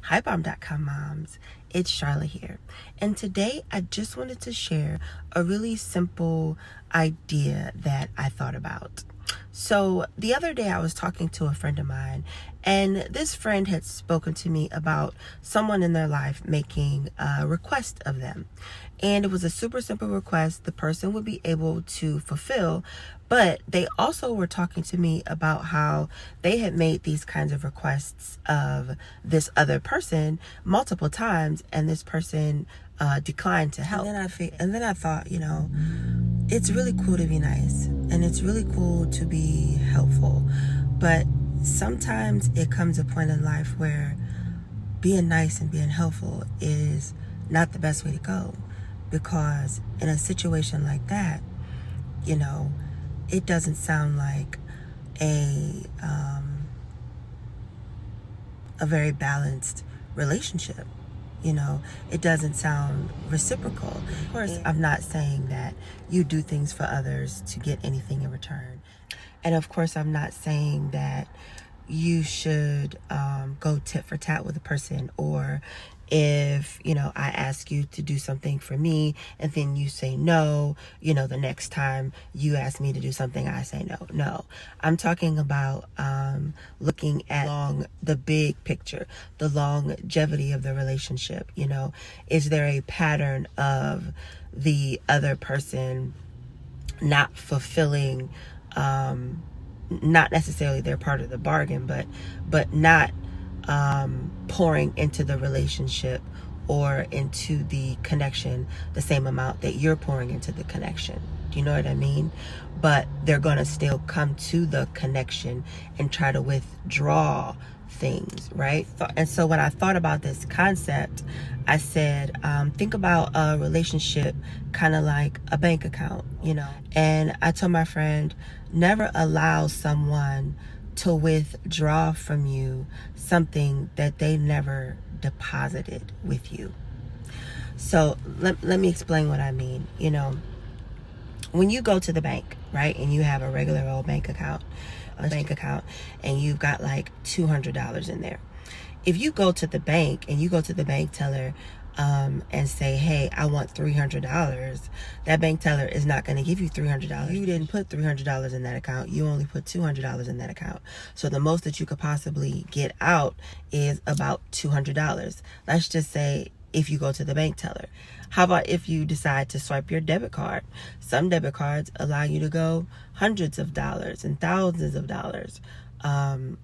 Hi Bomb.com moms, it's Charlotte here, and today I just wanted to share a really simple idea that I thought about. So the other day I was talking to a friend of mine, and this friend had spoken to me about someone in their life making a request of them. And it was a super simple request the person would be able to fulfill, but they also were talking to me about how they had made these kinds of requests of this other person multiple times, and this person declined to help. And then I thought, it's really cool to be nice, and it's really cool to be helpful, but sometimes it comes a point in life where being nice and being helpful is not the best way to go, because in a situation like that, it doesn't sound like a very balanced relationship. It doesn't sound reciprocal. Of course, I'm not saying that you do things for others to get anything in return. And of course, I'm not saying that you should go tit for tat with a person, or if I ask you to do something for me and then you say no, the next time you ask me to do something I say no. I'm talking about looking at the big picture, the longevity of the relationship. Is there a pattern of the other person not fulfilling, not necessarily their part of the bargain, but not pouring into the relationship or into the connection the same amount that you're pouring into the connection? Do you know what I mean? But they're gonna still come to the connection and try to withdraw things, right? And so when I thought about this concept, I said, think about a relationship kind of like a bank account, and I told my friend, never allow someone to withdraw from you something that they never deposited with you. So let me explain what I mean. When you go to the bank, right, and you have a regular old bank account, and you've got like $200 in there. If you go to the bank and you go to the bank teller and say, hey, I want $300, that bank teller is not going to give you $300. You didn't put $300 in that account. You only put $200 in that account. So the most that you could possibly get out is about $200. Let's just say if you go to the bank teller. How about if you decide to swipe your debit card? Some debit cards allow you to go hundreds of dollars and thousands of dollars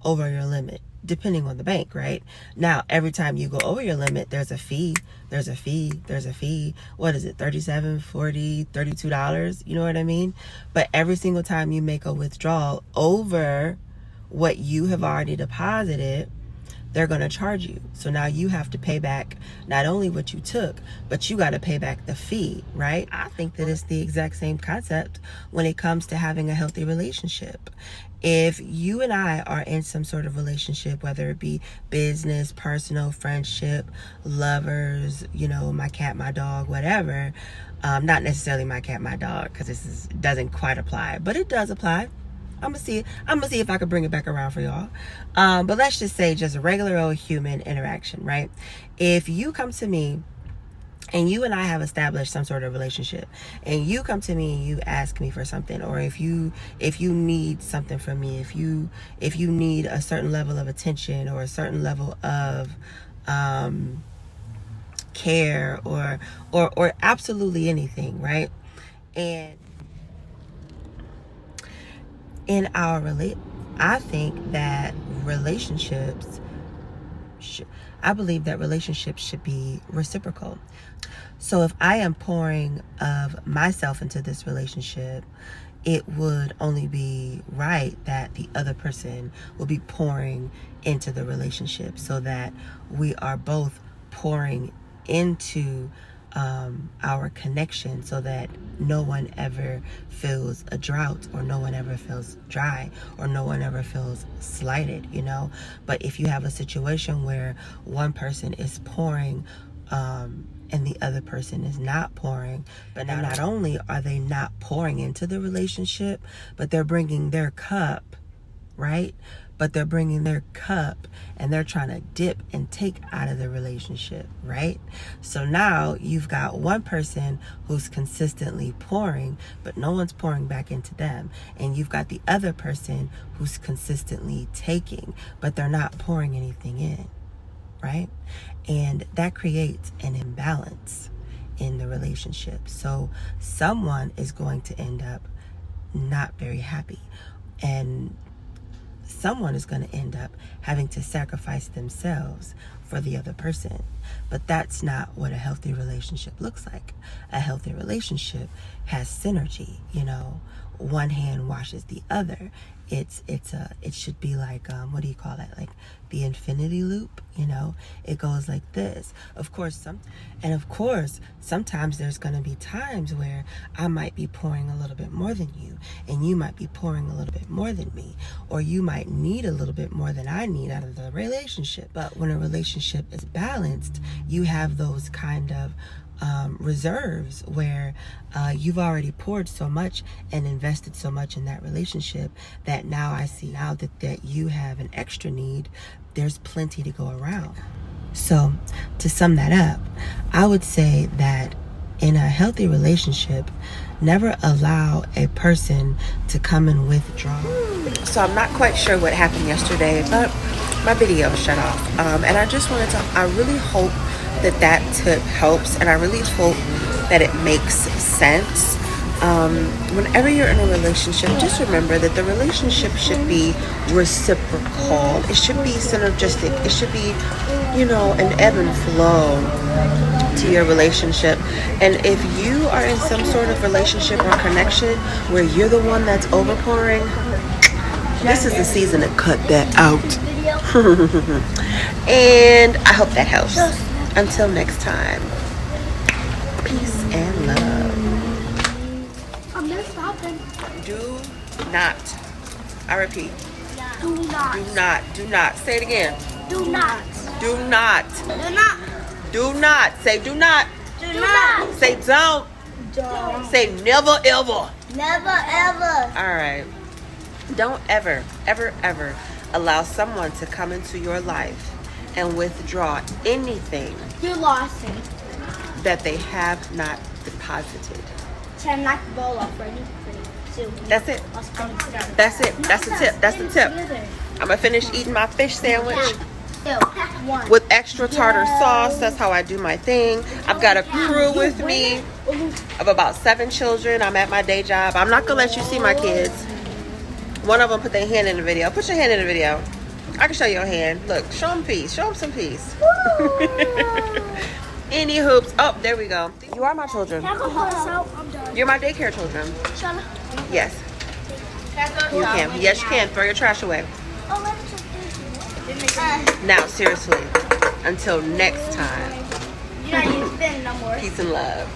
over your limit, depending on the bank, right? Now, every time you go over your limit, there's a fee. What is it? $37, $40, $32? You know what I mean? But every single time you make a withdrawal over what you have already deposited, they're going to charge you. So now you have to pay back not only what you took, but you got to pay back the fee, right? I think that it's the exact same concept when it comes to having a healthy relationship. If you and I are in some sort of relationship, whether it be business, personal, friendship, lovers, my cat, my dog, whatever, not necessarily my cat, my dog, because doesn't quite apply, but it does apply. I'm gonna see if I can bring it back around for y'all. But let's just say just a regular old human interaction, right? If you come to me and you and I have established some sort of relationship, and you come to me and you ask me for something, or if you need something from me, if you need a certain level of attention or a certain level of care or absolutely anything, right? And in our I think that I believe that relationships should be reciprocal. So if I am pouring of myself into this relationship, it would only be right that the other person will be pouring into the relationship, so that we are both pouring into our connection, so that no one ever feels a drought, or no one ever feels dry, or no one ever feels slighted, But if you have a situation where one person is pouring and the other person is not pouring, but not only are they not pouring into the relationship, but they're bringing their cup, right, but they're bringing their cup and they're trying to dip and take out of the relationship, right? So now you've got one person who's consistently pouring, but no one's pouring back into them. And you've got the other person who's consistently taking, but they're not pouring anything in, right? And that creates an imbalance in the relationship. So someone is going to end up not very happy, and someone is going to end up having to sacrifice themselves for the other person. But that's not what a healthy relationship looks like. A healthy relationship has synergy, you know. One hand washes the other. It should be like, what do you call that? Like the infinity loop, you know. It goes like this. Of course, sometimes there's going to be times where I might be pouring a little bit more than you, and you might be pouring a little bit more than me, or you might need a little bit more than I need out of the relationship. But when a relationship is balanced, you have those kind of reserves where you've already poured so much and invested so much in that relationship that now I see now that you have an extra need, there's plenty to go around. So to sum that up, I would say that in a healthy relationship, never allow a person to come and withdraw. So I'm not quite sure what happened yesterday, but my video shut off. And I just wanted to, I really hope that tip helps, and I really hope that it makes sense. Whenever you're in a relationship, just remember that the relationship should be reciprocal. It should be synergistic. It should be, you know, an ebb and flow to your relationship. And if you are in some sort of relationship or connection where you're the one that's overpouring, this is the season to cut that out. And I hope that helps. Until next time, peace and love. Do not, I repeat, do not, say it again. Do not. Say do not. Say don't. Say never ever. All right. Don't ever allow someone to come into your life and withdraw anything You lost it. that they have not deposited. Ten, knock the ball off. Ready? 3, 2. That's it. That's it. That's the tip. That's the tip. I'm gonna finish eating my fish sandwich 2, 1. with extra tartar sauce. That's how I do my thing. I've got a crew with me of about 7 children. I'm at my day job. I'm not gonna let you see my kids. One of them put their hand in the video. Put your hand in the video. I can show you your hand. Look, show them peace. Show them some peace. Any hoops. Oh, there we go. You are my children. I'm done. You're my daycare children. Shana. Yes. You can. Yes, you can. Throw your trash away. Oh, let me just Now, seriously. Until next time. You're not even spinning no more. Peace and love.